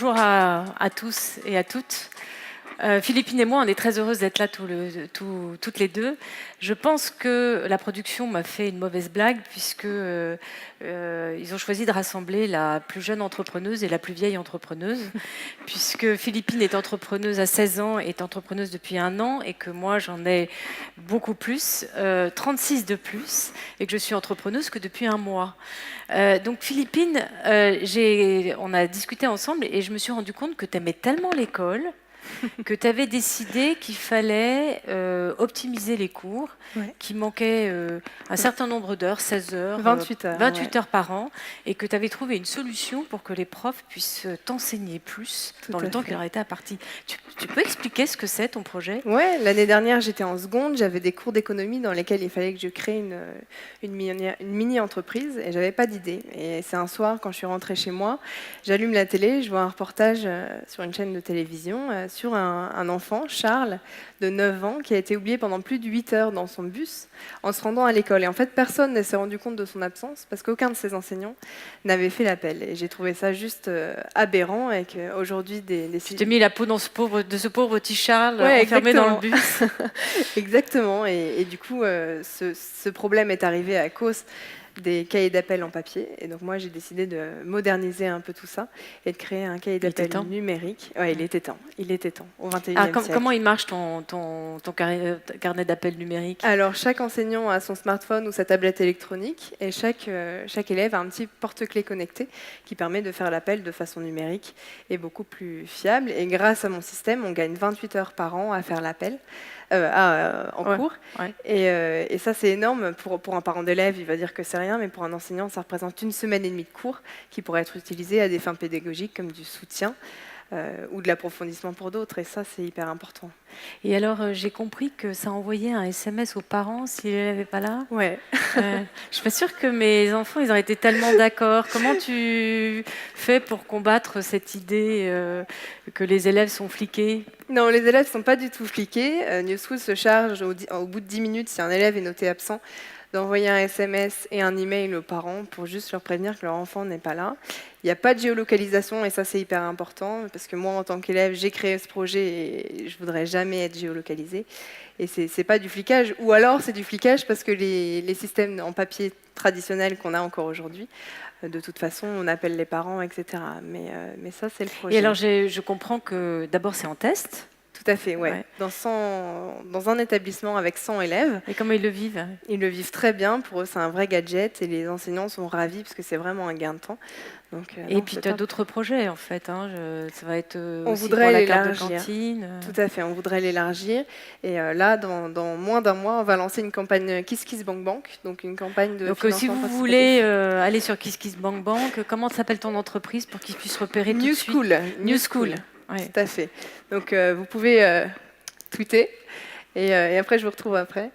Bonjour à tous et à toutes. Philippine et moi, on est très heureuses d'être là toutes les deux. Je pense que la production m'a fait une mauvaise blague puisque ils ont choisi de rassembler la plus jeune entrepreneuse et la plus vieille entrepreneuse, puisque Philippine est entrepreneuse à 16 ans, est entrepreneuse depuis 1 an, et que moi j'en ai beaucoup plus, 36 de plus, et que je suis entrepreneuse que depuis 1 mois. Donc Philippine, on a discuté ensemble et je me suis rendu compte que tu aimais tellement l'école que tu avais décidé qu'il fallait optimiser les cours, Ouais. qu'il manquait un certain nombre d'heures, 16 heures, 28 heures. 28 ouais. heures par an, et que tu avais trouvé une solution pour que les profs puissent t'enseigner plus Tout dans le à temps fait. qu'il leur était imparti. Tu peux expliquer ce que c'est ton projet? Ouais, l'année dernière, j'étais en seconde, j'avais des cours d'économie dans lesquels il fallait que je crée une mini-entreprise et j'avais pas d'idée. Et c'est un soir, quand je suis rentrée chez moi, j'allume la télé, je vois un reportage sur une chaîne de télévision sur un enfant, Charles, de 9 ans, qui a été oublié pendant plus de 8 heures dans son bus en se rendant à l'école. Et en fait, personne ne s'est rendu compte de son absence parce qu'aucun de ses enseignants n'avait fait l'appel. Et j'ai trouvé ça juste aberrant et qu'aujourd'hui, Tu t'es mis la peau de ce pauvre petit Charles Ouais, enfermé dans le exactement. bus. Exactement. Et du coup, ce problème est arrivé à cause des cahiers d'appel en papier. Et donc moi, j'ai décidé de moderniser un peu tout ça et de créer un cahier était d'appel temps. numérique. Ouais, il était temps. Il était temps, au XXIe siècle. Comment il marche ton carnet d'appel numérique? Alors, chaque enseignant a son smartphone ou sa tablette électronique et chaque élève a un petit porte-clés connecté qui permet de faire l'appel de façon numérique et beaucoup plus fiable. Et grâce à mon système, on gagne 28 heures par an à faire l'appel en cours. Ouais. Et ça, c'est énorme. Pour un parent d'élève, il va dire que c'est rien, mais pour un enseignant, ça représente 1 semaine et demie de cours qui pourrait être utilisé à des fins pédagogiques comme du soutien ou de l'approfondissement pour d'autres. Et ça, c'est hyper important. Et alors, j'ai compris que ça envoyait un SMS aux parents s'il n'était pas là. Ouais. Je suis pas sûre que mes enfants, ils auraient été tellement d'accord. Comment tu fais pour combattre cette idée que les élèves sont fliqués? Non, les élèves ne sont pas du tout fliqués. New School se charge au bout de 10 minutes, si un élève est noté absent, d'envoyer un SMS et un email aux parents pour juste leur prévenir que leur enfant n'est pas là. Il n'y a pas de géolocalisation et ça c'est hyper important parce que moi en tant qu'élève j'ai créé ce projet et je voudrais jamais être géolocalisée. Et c'est pas du flicage, ou alors c'est du flicage parce que les systèmes en papier traditionnels qu'on a encore aujourd'hui, de toute façon on appelle les parents, etc. Mais ça c'est le projet. Et alors, je comprends que d'abord c'est en test. Tout à fait, ouais. Ouais. Dans un établissement avec 100 élèves. Et comment ils le vivent? Ils le vivent très bien. Pour eux, c'est un vrai gadget et les enseignants sont ravis parce que c'est vraiment un gain de temps. Et puis tu as d'autres projets en fait. Ça va être on aussi voudrait pour la carte de l'élargir. cantine. Tout à fait, on voudrait l'élargir. Et là, dans moins d'un mois, on va lancer une campagne Kiss Kiss Bank Bank, donc une campagne de Donc financement si vous participatif. voulez aller sur Kiss Kiss Bank Bank, comment s'appelle ton entreprise pour qu'ils puissent repérer tout de suite? New School. Ouais. Tout à fait. Donc vous pouvez tweeter et après je vous retrouve après.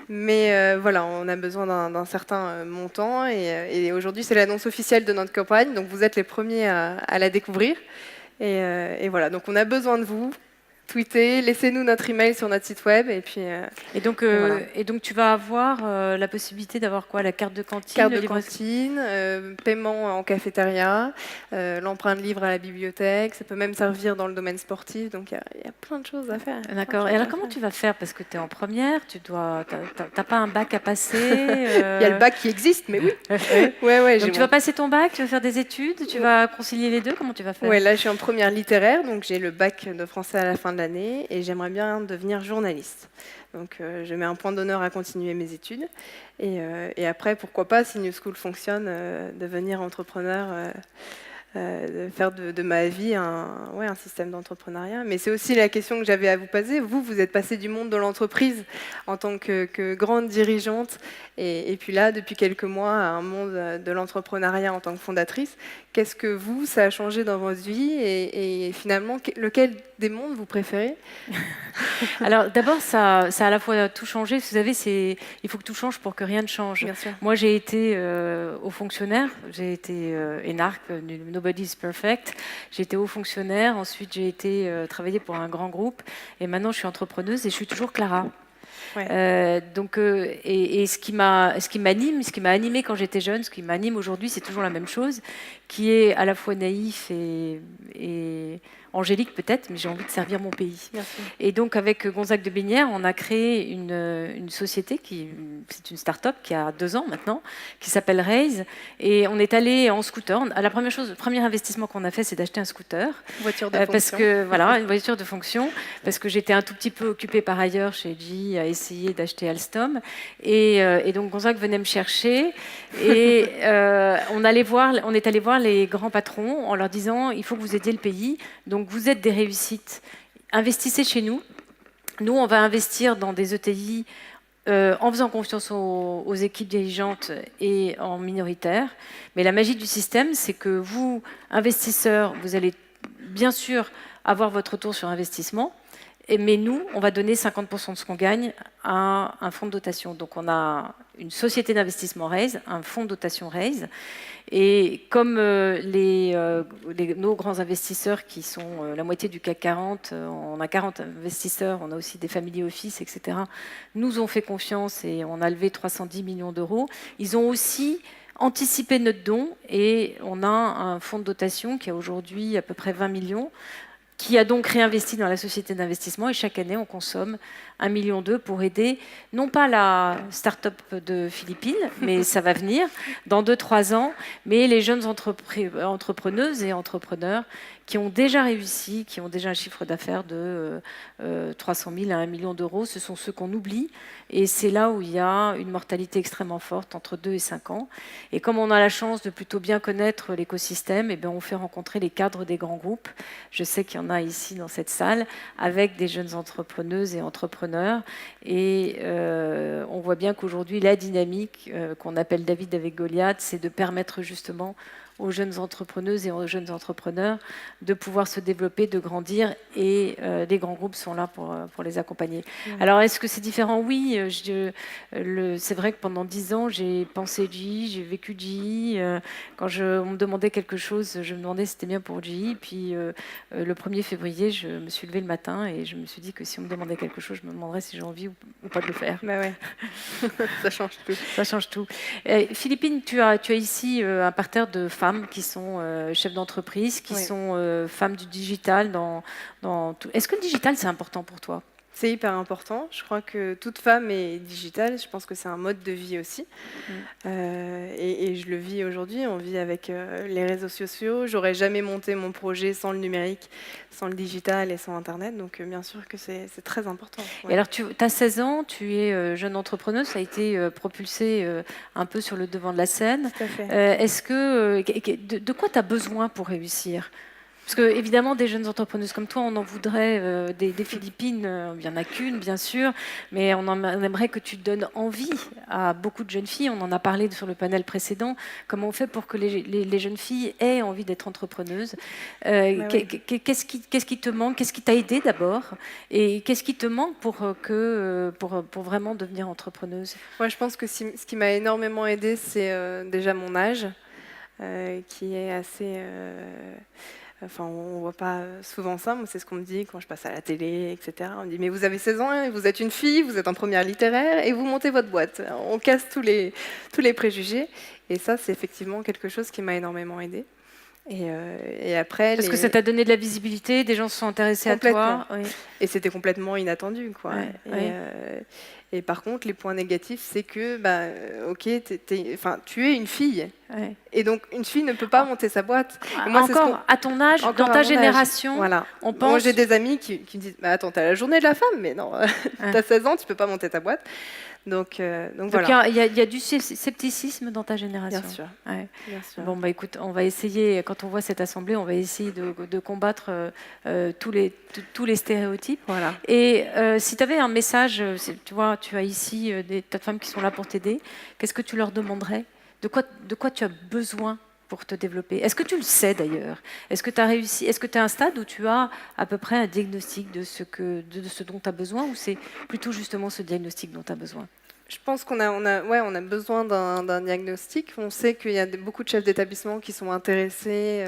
Mais voilà, on a besoin d'un certain montant et aujourd'hui c'est l'annonce officielle de notre campagne, donc vous êtes les premiers à la découvrir. Et voilà, donc on a besoin de vous. Tweetez, laissez-nous notre email sur notre site web et puis. Voilà. Et donc tu vas avoir la possibilité d'avoir quoi? La carte de cantine, Carte le de livre... cantine, paiement en cafétéria, l'emprunt de livre à la bibliothèque, ça peut même servir dans le domaine sportif, donc il y a plein de choses à faire. D'accord. Et alors comment tu vas faire? Parce que tu es en première, t'as pas un bac à passer. Il y a le bac qui existe, mais oui. Ouais, donc tu vas passer ton bac, tu vas faire des études, tu vas concilier les deux, comment tu vas faire? Ouais, là je suis en première littéraire, donc j'ai le bac de français à la fin de l'année et j'aimerais bien devenir journaliste. Donc je mets un point d'honneur à continuer mes études. Et après, pourquoi pas, si New School fonctionne, devenir entrepreneur, de faire de ma vie un système d'entrepreneuriat. Mais c'est aussi la question que j'avais à vous poser. Vous êtes passé du monde de l'entreprise en tant que grande dirigeante et puis là, depuis quelques mois, à un monde de l'entrepreneuriat en tant que fondatrice. Qu'est-ce que ça a changé dans votre vie et finalement, lequel des mondes vous préférez? Alors d'abord, ça a à la fois tout changé. Vous savez, il faut que tout change pour que rien ne change. Bien sûr. Moi, j'ai été haut fonctionnaire. J'ai été énarque, Nobody's Perfect. J'ai été haut fonctionnaire. Ensuite, j'ai été travailler pour un grand groupe. Et maintenant, je suis entrepreneuse et je suis toujours Clara. Ouais. Et ce qui m'anime, ce qui m'a animé quand j'étais jeune, ce qui m'anime aujourd'hui, c'est toujours la même chose, qui est à la fois naïf et angélique peut-être, mais j'ai envie de servir mon pays. Et donc avec Gonzague de Binière, on a créé une société c'est une start-up qui a 2 ans maintenant, qui s'appelle Raise, et on est allé en scooter. La le premier investissement qu'on a fait, c'est d'acheter un scooter. Voiture de fonction. Parce que voilà, une voiture de fonction, parce que j'étais un tout petit peu occupée par ailleurs chez GE à essayer d'acheter Alstom, et donc Gonzague venait me chercher, et on est allé voir les grands patrons en leur disant il faut que vous aidiez le pays, donc vous êtes des réussites, investissez chez nous. Nous, on va investir dans des ETI en faisant confiance aux équipes dirigeantes et en minoritaire. Mais la magie du système, c'est que vous, investisseurs, vous allez bien sûr avoir votre retour sur investissement, mais nous, on va donner 50% de ce qu'on gagne à un fonds de dotation. Donc on a une société d'investissement Raise, un fonds de dotation Raise. Et comme nos grands investisseurs qui sont la moitié du CAC 40, on a 40 investisseurs, on a aussi des family office, etc., nous ont fait confiance et on a levé 310 millions d'euros. Ils ont aussi anticipé notre don et on a un fonds de dotation qui a aujourd'hui à peu près 20 millions, qui a donc réinvesti dans la société d'investissement, et chaque année on consomme 1,2 million pour aider, non pas la start-up de Philippines, mais ça va venir dans 2-3 ans, mais les jeunes entrepreneuses et entrepreneurs qui ont déjà réussi, qui ont déjà un chiffre d'affaires de 300 000 à 1 million d'euros, ce sont ceux qu'on oublie, et c'est là où il y a une mortalité extrêmement forte, entre 2 et 5 ans. Et comme on a la chance de plutôt bien connaître l'écosystème, eh bien on fait rencontrer les cadres des grands groupes. Je sais qu'il y en a ici dans cette salle, avec des jeunes entrepreneuses et entrepreneurs. Et on voit bien qu'aujourd'hui, la dynamique qu'on appelle David avec Goliath, c'est de permettre justement aux jeunes entrepreneuses et aux jeunes entrepreneurs de pouvoir se développer, de grandir, et les grands groupes sont là pour les accompagner. Alors, est-ce que c'est différent? Oui, c'est vrai que pendant 10 ans, j'ai pensé GE, j'ai vécu GE. Quand on me demandait quelque chose, je me demandais si c'était bien pour GE. Puis, le 1er février, je me suis levée le matin et je me suis dit que si on me demandait quelque chose, je me demanderais si j'ai envie ou pas de le faire. Bah ouais. Ça change tout. Ça change tout. Philippine, tu as ici un parterre de femmes qui sont chefs d'entreprise, qui sont femmes du digital. Tout. Est-ce que le digital, c'est important pour toi? C'est hyper important. Je crois que toute femme est digitale. Je pense que c'est un mode de vie aussi. Et je le vis aujourd'hui. On vit avec les réseaux sociaux. J'aurais jamais monté mon projet sans le numérique, sans le digital et sans Internet. Donc, bien sûr que c'est très important. Ouais. Et alors, tu as 16 ans, tu es jeune entrepreneuse. Ça a été propulsé un peu sur le devant de la scène. Tout à fait. Est-ce que de quoi tu as besoin pour réussir? Parce que, évidemment, des jeunes entrepreneuses comme toi, on en voudrait des Philippines. Il n'y en a qu'une, bien sûr, mais on aimerait que tu donnes envie à beaucoup de jeunes filles. On en a parlé sur le panel précédent. Comment on fait pour que les jeunes filles aient envie d'être entrepreneuses? Qu'est-ce qui te manque? Qu'est-ce qui t'a aidé d'abord? Et qu'est-ce qui te manque pour vraiment devenir entrepreneuse? Moi, je pense que ce qui m'a énormément aidé, c'est déjà mon âge, qui est assez... Enfin, on ne voit pas souvent ça, moi c'est ce qu'on me dit quand je passe à la télé, etc. On me dit, mais vous avez 16 ans, hein, vous êtes une fille, vous êtes en première littéraire et vous montez votre boîte. On casse tous les préjugés. Et ça, c'est effectivement quelque chose qui m'a énormément aidée. Et après, parce que ça t'a donné de la visibilité, des gens se sont intéressés à toi. Oui. Et c'était complètement inattendu, quoi. Et par contre, les points négatifs, c'est que, ok, tu es une fille. Ouais. Et donc, une fille ne peut pas monter sa boîte. Et moi, encore à ton âge, dans ta génération, voilà. On pense... Moi, j'ai des amis qui me disent, attends, t'as la journée de la femme, mais non, t'as 16 ans, tu peux pas monter ta boîte. Donc voilà. Il y a du scepticisme dans ta génération. Bien sûr. Ouais. Bien sûr. Bon, écoute, on va essayer, quand on voit cette assemblée, on va essayer de combattre tous les stéréotypes. Voilà. Et si tu avais un message, tu vois, tu as ici des tas de femmes qui sont là pour t'aider, qu'est-ce que tu leur demanderais? De quoi tu as besoin pour te développer? Est-ce que tu le sais d'ailleurs? Est-ce que tu as réussi? Est-ce que tu es à un stade où tu as à peu près un diagnostic de ce dont tu as besoin, ou c'est plutôt justement ce diagnostic dont tu as besoin? Je pense on a besoin d'un diagnostic. On sait qu'il y a beaucoup de chefs d'établissement qui sont intéressés,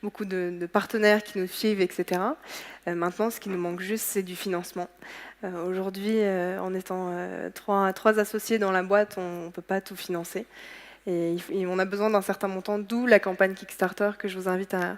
beaucoup de partenaires qui nous suivent, etc. Maintenant, ce qui nous manque juste, c'est du financement. Aujourd'hui, en étant trois associés dans la boîte, on ne peut pas tout financer. Et on a besoin d'un certain montant, d'où la campagne Kickstarter que je vous invite à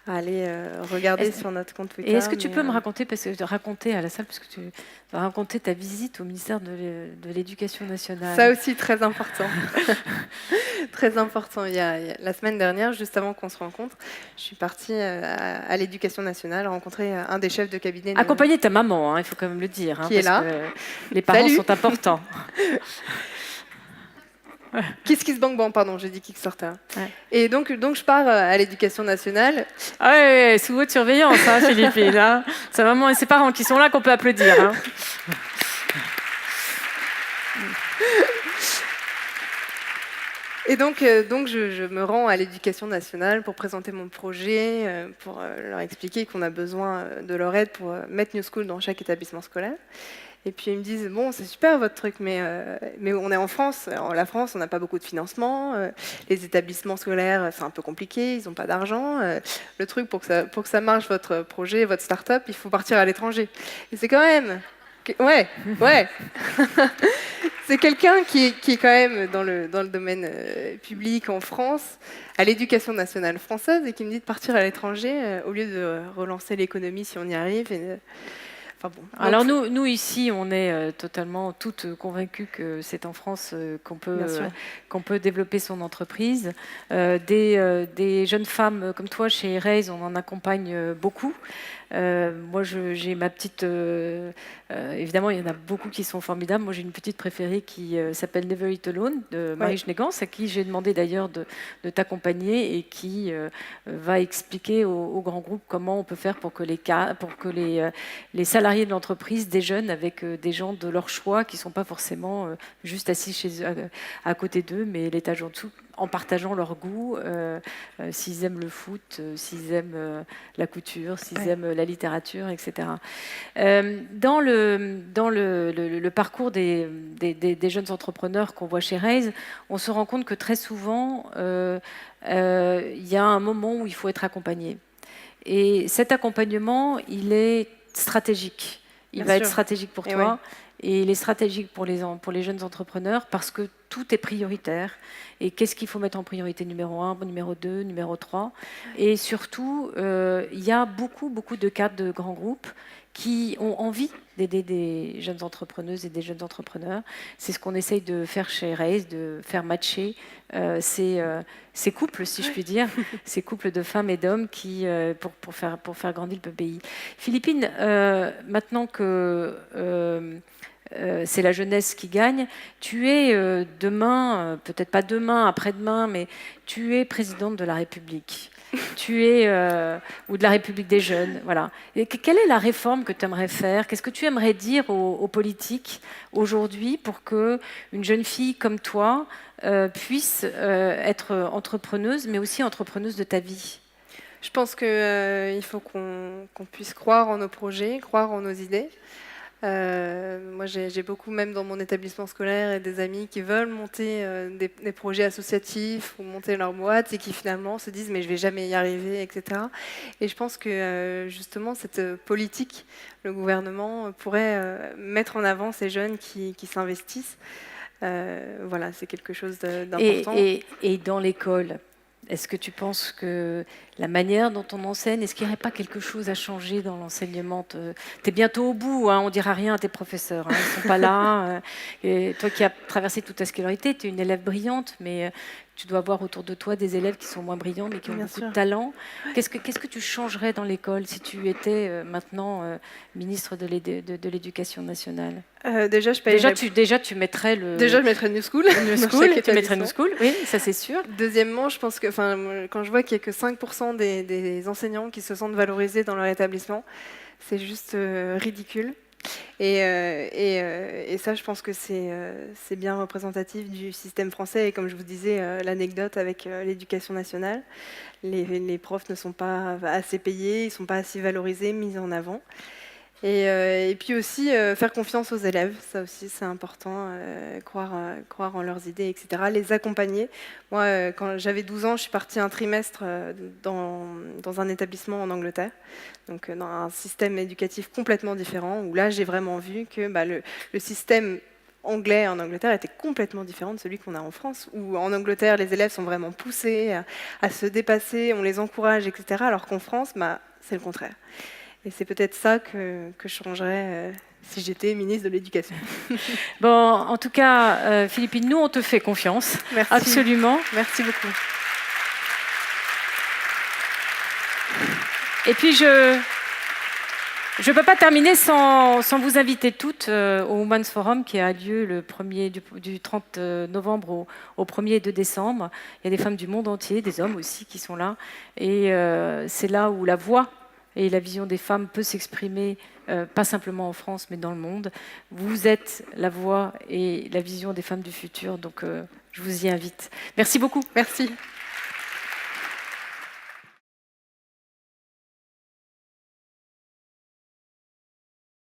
aller regarder sur notre compte Twitter. Et est-ce que tu peux me raconter, raconter à la salle, parce que tu vas raconter ta visite au ministère de l'Éducation nationale. Ça aussi, très important. Très important. Il y a la semaine dernière, juste avant qu'on se rencontre, je suis partie à l'Éducation nationale rencontrer un des chefs de cabinet. Accompagné de ta maman, il faut quand même le dire. Qui est là. Les parents sont importants. KissKissBankBank, pardon, j'ai dit Kickstarter. Ouais. Et donc je pars à l'Éducation nationale. Ah ouais, sous haute surveillance, Philippine. C'est vraiment ses parents qui sont là qu'on peut applaudir. Et donc je me rends à l'Éducation nationale pour présenter mon projet, pour leur expliquer qu'on a besoin de leur aide pour mettre New School dans chaque établissement scolaire. Et puis ils me disent, bon, c'est super votre truc, mais on est en France. En la France, on n'a pas beaucoup de financement. Les établissements scolaires, c'est un peu compliqué, ils n'ont pas d'argent. Le truc, pour que ça marche, votre projet, votre start-up, il faut partir à l'étranger. Et c'est quand même... Ouais. C'est quelqu'un qui est quand même dans le domaine public en France, à l'Éducation nationale française, et qui me dit de partir à l'étranger au lieu de relancer l'économie si on y arrive. Enfin bon. Alors nous ici, on est totalement toutes convaincues que c'est en France qu'on peut développer son entreprise. Des jeunes femmes comme toi chez Raise, on en accompagne beaucoup. Moi, j'ai ma petite... évidemment, il y en a beaucoup qui sont formidables. Moi, j'ai une petite préférée qui s'appelle Never Eat Alone, de Marie Schnegans, à qui j'ai demandé d'ailleurs de t'accompagner et qui va expliquer au grand groupe comment on peut faire pour que les salariés de l'entreprise déjeunent avec des gens de leur choix qui ne sont pas forcément juste assis chez eux, à côté d'eux, mais l'étage en dessous, en partageant leur goût, s'ils aiment le foot, s'ils aiment la couture, s'ils aiment la littérature, etc. Dans le parcours des jeunes entrepreneurs qu'on voit chez Raise, on se rend compte que très souvent, il y a un moment où il faut être accompagné. Et cet accompagnement, il est stratégique. Il va être stratégique pour toi. Et il est stratégique pour les jeunes entrepreneurs parce que tout est prioritaire. Et qu'est-ce qu'il faut mettre en priorité numéro 1, numéro 2, numéro 3 ? Et surtout, il y a beaucoup de cadres de grands groupes qui ont envie d'aider des jeunes entrepreneuses et des jeunes entrepreneurs. C'est ce qu'on essaye de faire chez Raise, de faire matcher ces couples, si je puis dire, ces couples de femmes et d'hommes pour faire grandir le pays. Philippine, maintenant que c'est la jeunesse qui gagne, tu es demain, peut-être pas demain, après-demain, mais tu es présidente de la République. Tu es ou de la République des jeunes, voilà. Et quelle est la réforme que tu aimerais faire ? Qu'est-ce que tu aimerais dire aux politiques aujourd'hui pour que une jeune fille comme toi puisse être entrepreneuse, mais aussi entrepreneuse de ta vie ? Je pense qu'il faut qu'on puisse croire en nos projets, croire en nos idées. Moi, j'ai beaucoup, même dans mon établissement scolaire, et des amis qui veulent monter des projets associatifs ou monter leur boîte et qui finalement se disent mais je vais jamais y arriver, etc. Et je pense que justement cette politique, le gouvernement pourrait mettre en avant ces jeunes qui s'investissent. Voilà, c'est quelque chose d'important. Et dans l'école, est-ce que tu penses que la manière dont on enseigne, est-ce qu'il n'y aurait pas quelque chose à changer dans l'enseignement ? Tu es bientôt au bout, on ne dira rien à tes professeurs, ils ne sont pas là. Et toi qui as traversé toute ta scolarité, tu es une élève brillante, mais tu dois avoir autour de toi des élèves qui sont moins brillants, mais qui ont beaucoup de talent. Qu'est-ce que tu changerais dans l'école si tu étais maintenant ministre de l'Éducation nationale ? Déjà, tu mettrais le... Déjà, je mettrais New School. Tu mettrais New School, oui, ça c'est sûr. Deuxièmement, je pense que quand je vois qu'il n'y a que 5% des enseignants qui se sentent valorisés dans leur établissement, c'est juste ridicule. Et ça, je pense que c'est bien représentatif du système français. Et comme je vous disais, l'anecdote avec l'éducation nationale, les profs ne sont pas assez payés, ils ne sont pas assez valorisés, mis en avant. Et puis aussi faire confiance aux élèves, ça aussi c'est important, croire en leurs idées, etc. Les accompagner. Moi, quand j'avais 12 ans, je suis partie un trimestre dans un établissement en Angleterre, donc dans un système éducatif complètement différent, où là j'ai vraiment vu que le système anglais en Angleterre était complètement différent de celui qu'on a en France, où en Angleterre les élèves sont vraiment poussés à se dépasser, on les encourage, etc. Alors qu'en France, c'est le contraire. Et c'est peut-être ça que je changerais si j'étais ministre de l'Éducation. Bon, en tout cas, Philippine, nous, on te fait confiance. Merci. Absolument. Merci beaucoup. Et puis, je ne peux pas terminer sans vous inviter toutes au Women's Forum qui a lieu du 30 novembre au 1er et 2 décembre. Il y a des femmes du monde entier, des hommes aussi qui sont là. Et c'est là où la voix et la vision des femmes peut s'exprimer, pas simplement en France, mais dans le monde. Vous êtes la voix et la vision des femmes du futur, donc je vous y invite. Merci beaucoup. Merci.